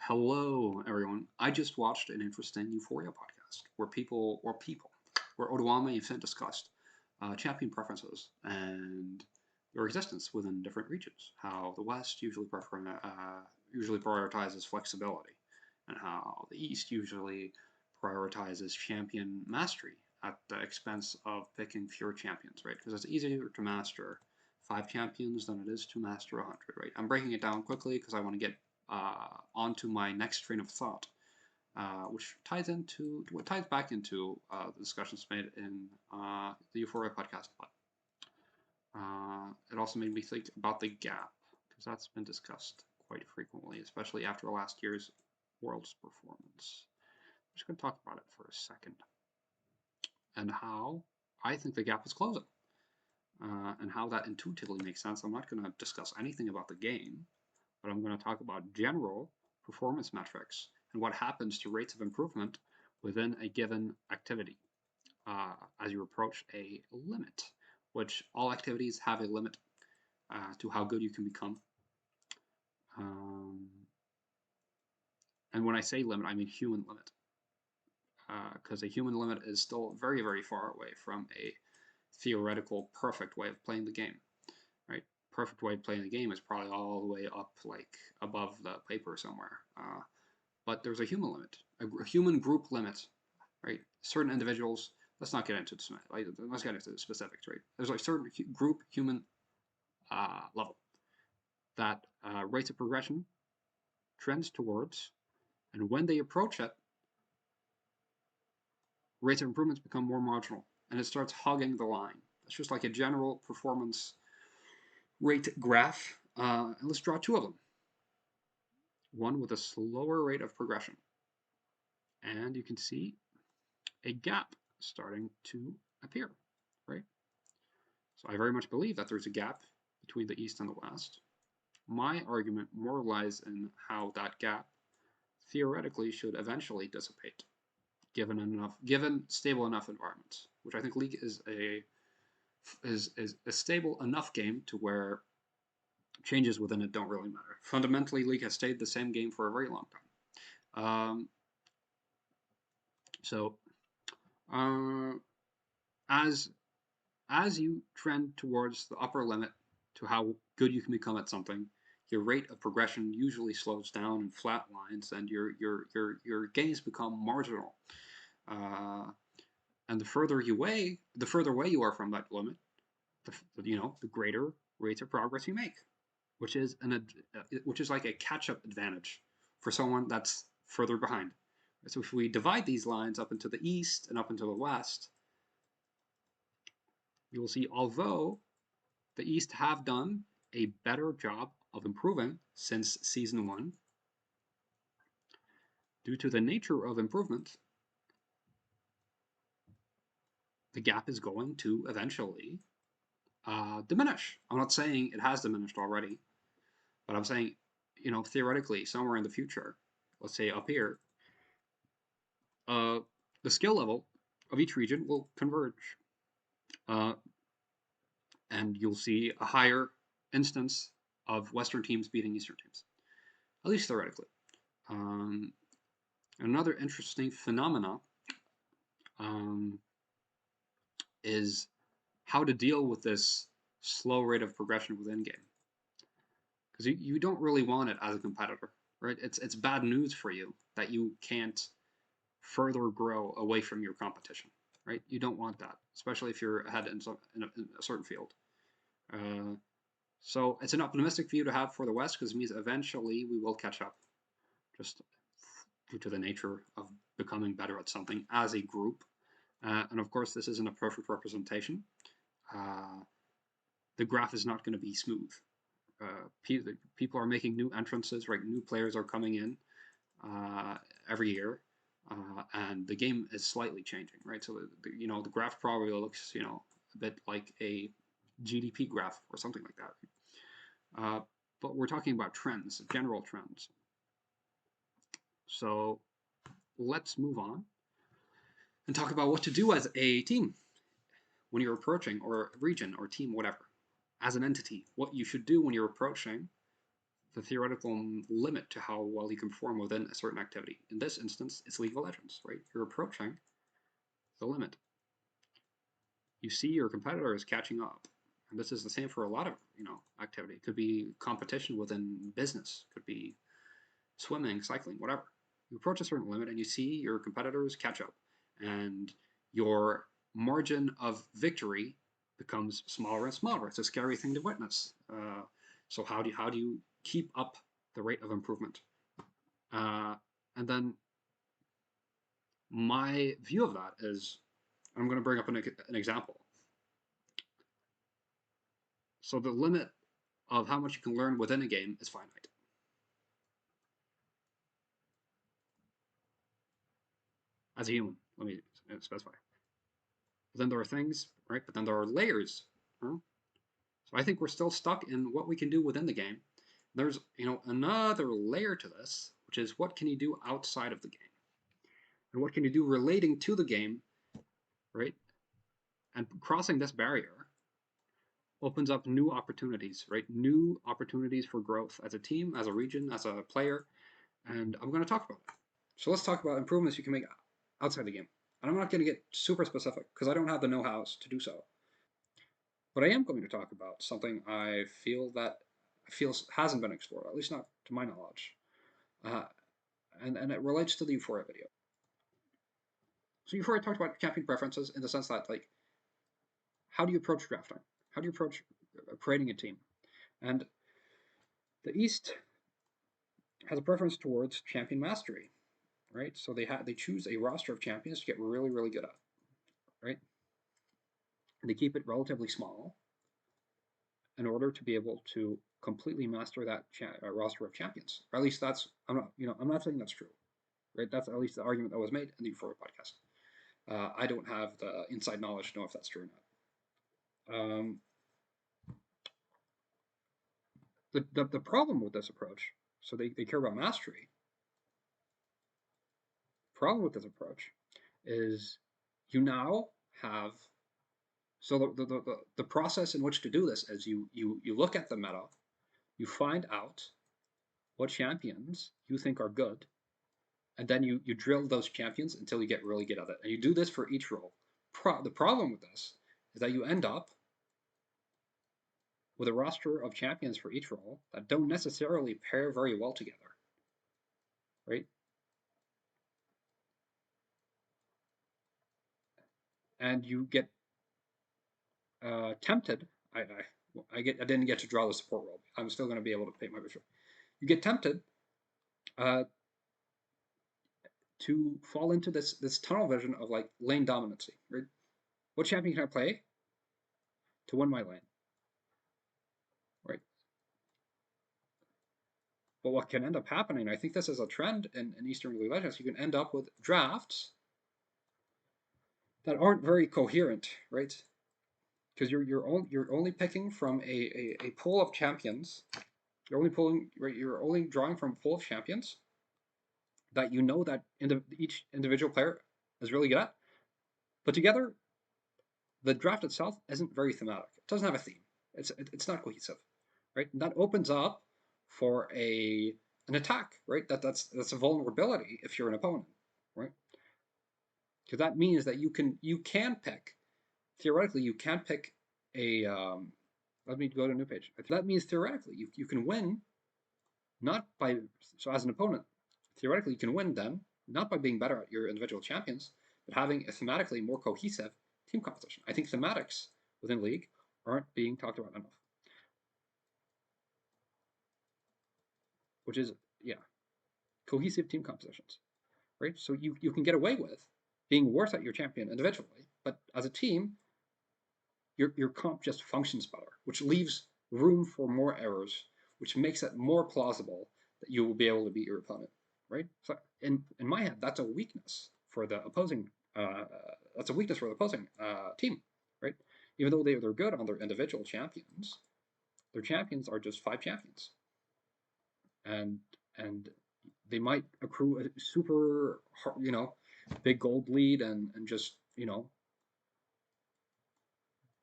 Hello, everyone. I just watched an interesting Euphoria podcast where Otoama and discussed champion preferences and their existence within different regions. How the West usually prioritizes flexibility, and how the East usually prioritizes champion mastery at the expense of picking fewer champions, right? Because it's easier to master 5 champions than it is to master 100, right? I'm breaking it down quickly because I want to get onto my next train of thought, which ties back into the discussions made in the Euphoria podcast. But it also made me think about the gap because that's been discussed quite frequently, especially after last year's Worlds performance. I'm just going to talk about it for a second and how I think the gap is closing. And how that intuitively makes sense. I'm not going to discuss anything about the game, but I'm going to talk about general performance metrics and what happens to rates of improvement within a given activity as you approach a limit, which all activities have a limit to how good you can become. And when I say limit, I mean human limit, because a human limit is still very, very far away from a theoretical perfect way of playing the game, right? Perfect way of playing the game is probably all the way up, like above the paper somewhere. But there's a human limit, a human group limit, right? Certain individuals. Let's not get into this. Like, let's get into the specifics, right? There's a certain group human level that rates of progression trends towards, and when they approach it, rates of improvements become more marginal, and it starts hugging the line. It's just like a general performance rate graph. And let's draw two of them. One with a slower rate of progression. And you can see a gap starting to appear, right? So I very much believe that there's a gap between the East and the West. My argument more lies in how that gap theoretically should eventually dissipate, given stable enough environments, which I think League is a stable enough game to where changes within it don't really matter. Fundamentally, League has stayed the same game for a very long time. So as you trend towards the upper limit to how good you can become at something, your rate of progression usually slows down and flatlines, and your gains become marginal. And the further away you are from that limit, the greater rates of progress you make, which is like a catch-up advantage for someone that's further behind. So if we divide these lines up into the east and up into the west, you will see although the East have done a better job of improving since Season 1, due to the nature of improvement, the gap is going to eventually diminish. I'm not saying it has diminished already, but I'm saying, theoretically, somewhere in the future, let's say up here, the skill level of each region will converge. And you'll see a higher instance of Western teams beating Eastern teams, at least theoretically. Another interesting phenomena is how to deal with this slow rate of progression within game. Because you don't really want it as a competitor, right? It's bad news for you that you can't further grow away from your competition, right? You don't want that, especially if you're ahead in a certain field. So it's an optimistic view to have for the West because it means eventually we will catch up, just due to the nature of becoming better at something as a group. And of course, this isn't a perfect representation. The graph is not going to be smooth. People are making new entrances, right? New players are coming in every year, and the game is slightly changing, right? So the graph probably looks a bit like a GDP graph or something like that. But we're talking about trends, general trends. So let's move on and talk about what to do as a team when you're approaching, or region or team, whatever, as an entity, what you should do when you're approaching the theoretical limit to how well you can perform within a certain activity. In this instance, it's League of Legends, right? You're approaching the limit. You see your competitor is catching up. And this is the same for a lot of, activity. It could be competition within business, could be swimming, cycling, whatever. You approach a certain limit and you see your competitors catch up, and your margin of victory becomes smaller and smaller. It's a scary thing to witness. So how do you keep up the rate of improvement? And then my view of that is, I'm going to bring up an example. So the limit of how much you can learn within a game is finite. As a human, let me specify. But then there are things, right? But then there are layers. Huh? So I think we're still stuck in what we can do within the game. There's, another layer to this, which is what can you do outside of the game? And what can you do relating to the game, right? And crossing this barrier opens up new opportunities, right? New opportunities for growth as a team, as a region, as a player. And I'm going to talk about that. So let's talk about improvements you can make outside the game. And I'm not going to get super specific because I don't have the know-hows to do so. But I am going to talk about something I feel hasn't been explored, at least not to my knowledge. And it relates to the Euphoria video. So Euphoria talked about camping preferences in the sense that, like, how do you approach drafting? How do you approach creating a team? And the East has a preference towards champion mastery, right? So they choose a roster of champions to get really, really good at, right? And they keep it relatively small in order to be able to completely master that roster of champions. Or at least I'm not saying that's true, right? That's at least the argument that was made in the Euphoria podcast. I don't have the inside knowledge to know if that's true or not. The problem with this approach, so they care about mastery. Problem with this approach is you now have, so the process in which to do this is you look at the meta, you find out what champions you think are good, and then you drill those champions until you get really good at it. And you do this for each role. The problem with this is that you end up with a roster of champions for each role that don't necessarily pair very well together, right? And you get tempted. I didn't get to draw the support role. I'm still going to be able to paint my bishop. You get tempted to fall into this tunnel vision of like lane dominancy, right? What champion can I play to win my lane, right? But what can end up happening, I think this is a trend in Eastern League Legends, you can end up with drafts that aren't very coherent, right? Because you're only picking from a pool of champions. You're only drawing from a pool of champions that you know that each individual player is really good at. But together, the draft itself isn't very thematic. It doesn't have a theme. It's not cohesive, right? And that opens up for an attack, right? That's a vulnerability if you're an opponent, right? Because that means that you can pick, theoretically you can pick a let me go to a new page. That means theoretically you can win not by, so as an opponent, theoretically you can win then not by being better at your individual champions, but having a thematically more cohesive team composition. I think thematics within League aren't being talked about enough. Which is, yeah, cohesive team compositions, right? So you can get away with being worse at your champion individually, but as a team, your comp just functions better, which leaves room for more errors, which makes it more plausible that you will be able to beat your opponent, right? So in my head, that's a weakness for the opposing. Team, right? Even though they're good on their individual champions, their champions are just 5 champions, and they might accrue a super, big gold lead and just,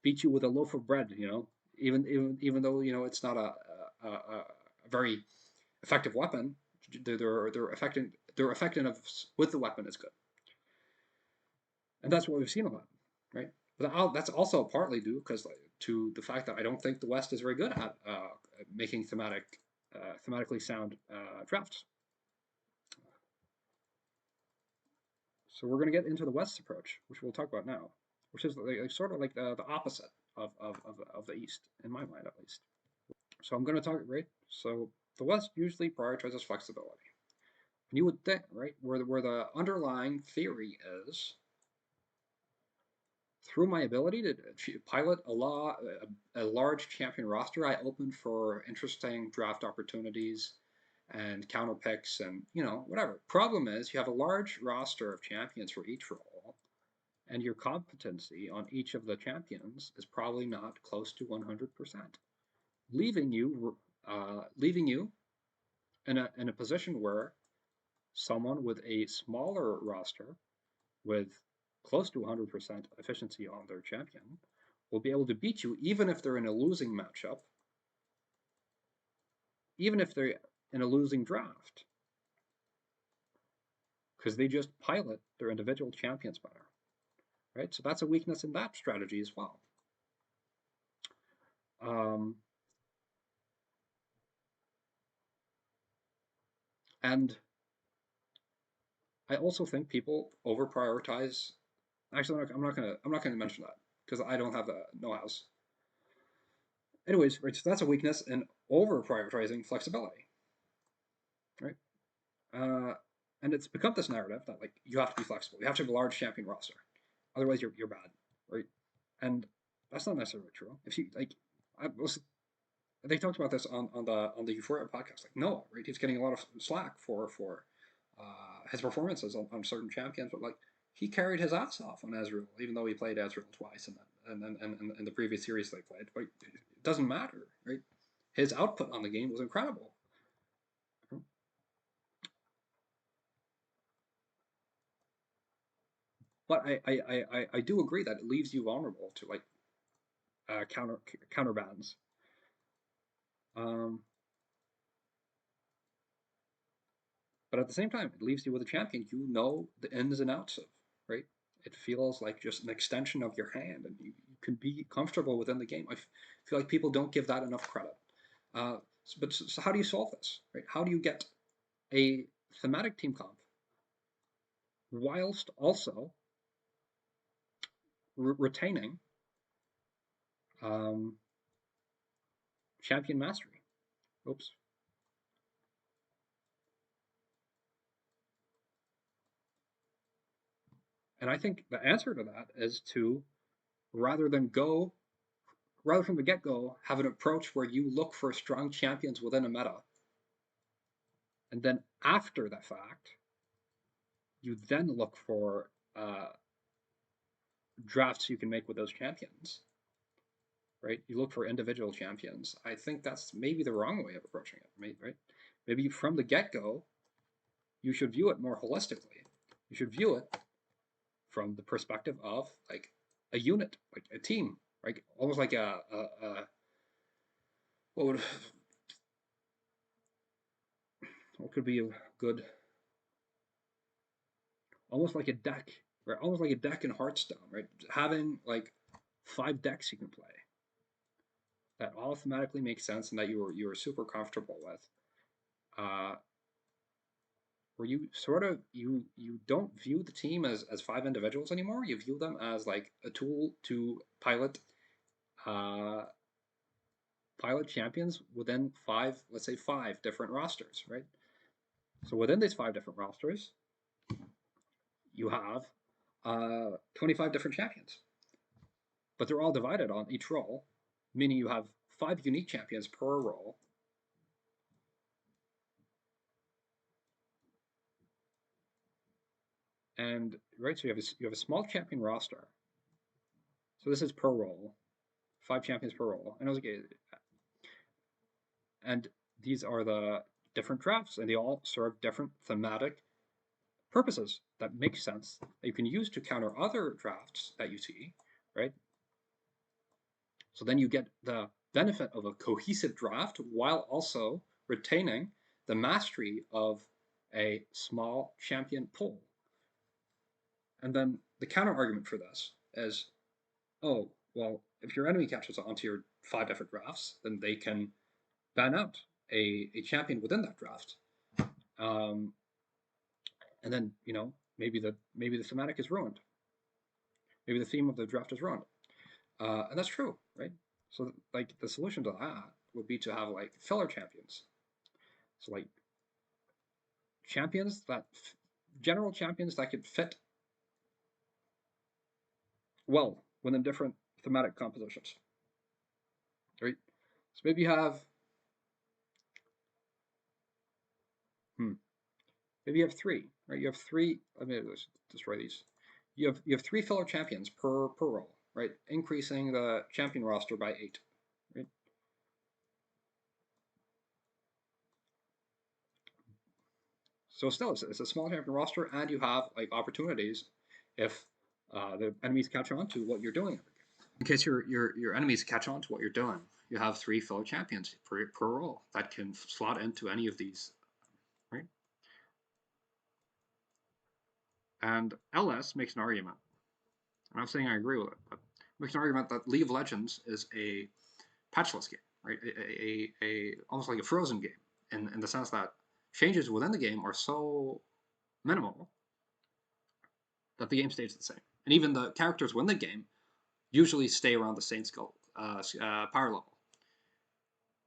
beat you with a loaf of bread, even though, it's not a very effective weapon, their effectiveness with the weapon is good, and that's what we've seen a lot, right? But that's also partly due to the fact that I don't think the West is very good at making thematically sound drafts. So we're going to get into the West's approach, which we'll talk about now, which is sort of like the opposite of the East, in my mind at least. So I'm going to talk, right? So the West usually prioritizes flexibility. And you would think, right, where the underlying theory is, through my ability to pilot a large champion roster, I open for interesting draft opportunities and counter picks and, whatever. Problem is, you have a large roster of champions for each role, and your competency on each of the champions is probably not close to 100%, leaving you in a position where someone with a smaller roster with close to 100% efficiency on their champion will be able to beat you even if they're in a losing matchup, even if they're in a losing draft, because they just pilot their individual champions better, right? So that's a weakness in that strategy as well. And I also think people over prioritize. Actually, I'm not gonna mention that because I don't have the know-hows. Anyways, right, so that's a weakness in over prioritizing flexibility, right? And it's become this narrative that like you have to be flexible, you have to have a large champion roster, otherwise you're bad, right? And that's not necessarily true. If you like, they talked about this on the Euphoria podcast. Like Noah, right? He's getting a lot of slack for his performances on certain champions, but like he carried his ass off on Ezreal, even though he played Ezreal twice in the previous series they played. But it doesn't matter, right? His output on the game was incredible. But I do agree that it leaves you vulnerable to like counter bans. But at the same time, it leaves you with a champion you know the ins and outs of, right? It feels like just an extension of your hand, and you can be comfortable within the game. I feel like people don't give that enough credit. So how do you solve this, right? How do you get a thematic team comp whilst also retaining um, champion mastery? Oops. And I think the answer to that is to rather than go rather from the get-go, have an approach where you look for strong champions within a meta. And then after the fact, you then look for drafts you can make with those champions, right? You look for individual champions. I think that's maybe the wrong way of approaching it, right? Maybe from the get-go, you should view it more holistically. You should view it from the perspective of like a unit, like a team, right? Almost like what could be a good, almost like a deck, right? Almost like a deck in Hearthstone, right? Having like 5 decks you can play that all thematically make sense and that you are super comfortable with. Where you sort of you don't view the team as 5 individuals anymore. You view them as like a tool to uh, pilot champions within 5, let's say 5 different rosters, right? So within these 5 different rosters, you have 25 different champions, but they're all divided on each role, meaning you have 5 unique champions per role. And right, so you have a small champion roster. So this is per role, 5 champions per role, and and these are the different drafts, and they all serve different thematic purposes that make sense that you can use to counter other drafts that you see, right? So then you get the benefit of a cohesive draft while also retaining the mastery of a small champion pool. And then the counter argument for this is, oh, well, if your enemy catches on to your 5 different drafts, then they can ban out a champion within that draft. Um, and then, maybe the thematic is ruined. Maybe the theme of the draft is ruined. And that's true, right? So like the solution to that would be to have like filler champions. So like general champions that could fit well within different thematic compositions, right? So maybe you have, maybe you have 3, right? You have 3. Let me destroy these. You have 3 filler champions per role, right? Increasing the champion roster by 8, right? So still, it's a small champion roster, and you have like opportunities if the enemies catch on to what you're doing. In case your enemies catch on to what you're doing, you have 3 fellow champions per role that can slot into any of these, right? And LS makes an argument. I'm not saying I agree with it, but makes an argument that League of Legends is a patchless game, right? A almost like a frozen game, in the sense that changes within the game are so minimal that the game stays the same, and even the characters within the game usually stay around the same skill power level.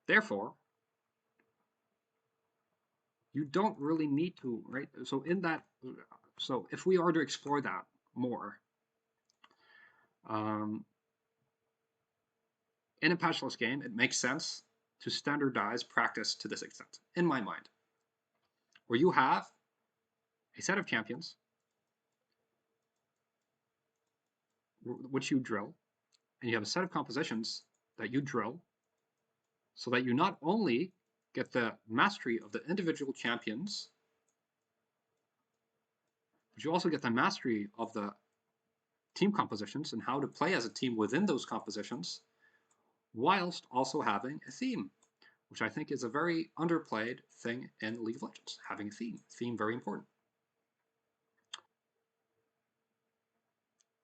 Therefore, you don't really need to, right? So if we are to explore that more, in a patchless game, it makes sense to standardize practice to this extent, in my mind, where you have a set of champions which you drill, and you have a set of compositions that you drill, so that you not only get the mastery of the individual champions, but you also get the mastery of the team compositions and how to play as a team within those compositions, whilst also having a theme, which I think is a very underplayed thing in League of Legends, having a theme. Theme, very important.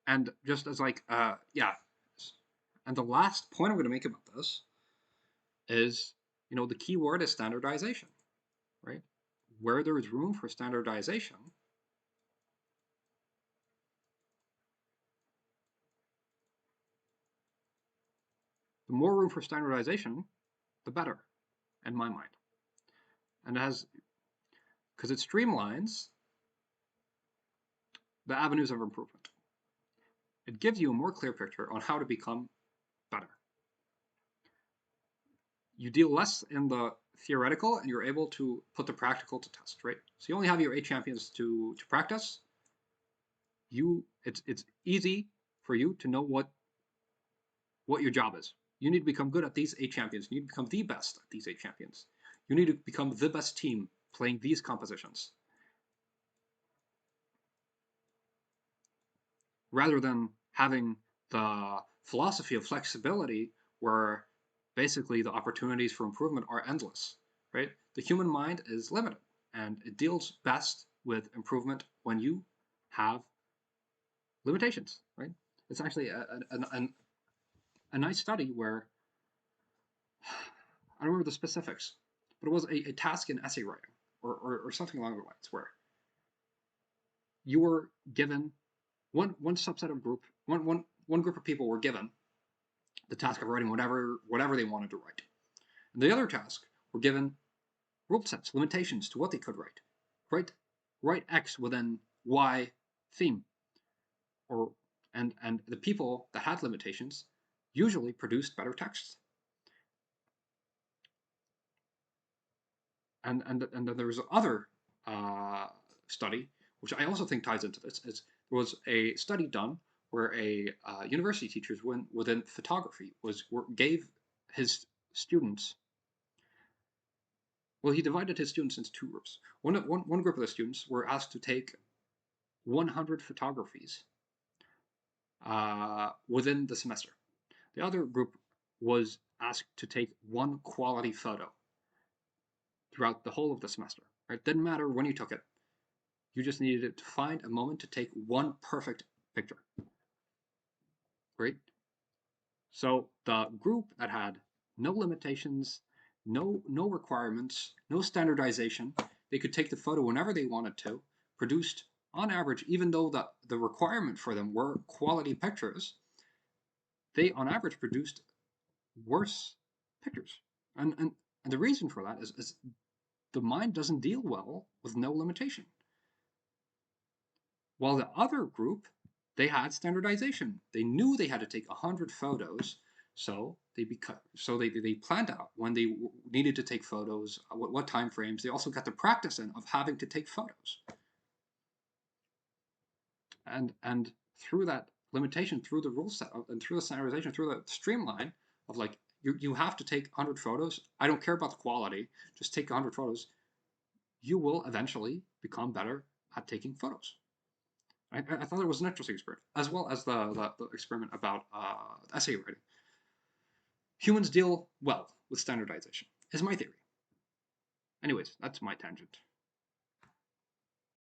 And just as like, yeah. And the last point I'm going to make about this is, the key word is standardization, right? Where there is room for standardization, the more room for standardization, the better, in my mind. And because it streamlines the avenues of improvement. It gives you a more clear picture on how to become better. You deal less in the theoretical, and you're able to put the practical to test, right? So you only have your 8 champions to practice. It's easy for you to know what your job is. You need to become good at these 8 champions. You need to become the best at these 8 champions. You need to become the best team playing these compositions. Rather than having the philosophy of flexibility where basically the opportunities for improvement are endless, right? The human mind is limited, and it deals best with improvement when you have limitations, right? It's actually a nice study where, I don't remember the specifics, but it was a task in essay writing or something along the lines where you were given one subset of group, one group of people were given the task of writing whatever they wanted to write. And the other task were given rule sets, limitations to what they could write. Write X within Y theme. And the people that had limitations usually produced better texts. And then there was another study, which I also think ties into this. There was a study done where a university teacher within photography gave his students. Well, he divided his students into 2 groups. One group of the students were asked to take 100 photographies within the semester. The other group was asked to take 1 quality photo throughout the whole of the semester. Right? Didn't matter when you took it. You just needed to find a moment to take one perfect picture. Right? So the group that had no limitations, no requirements, no standardization, they could take the photo whenever they wanted to, produced on average, even though the requirement for them were quality pictures, they on average produced worse pictures. And the reason for that is the mind doesn't deal well with no limitation. While the other group, they had standardization. They knew they had to take 100 photos, so they planned out when they needed to take photos, what time frames. They also got the practice in of having to take photos. And through that limitation, through the rule set, and through the standardization, through the streamline of like you have to take 100 photos. I don't care about the quality. Just take 100 photos. You will eventually become better at taking photos. I thought it was an interesting experiment, as well as the experiment about essay writing. Humans deal well with standardization, is my theory. Anyways, that's my tangent.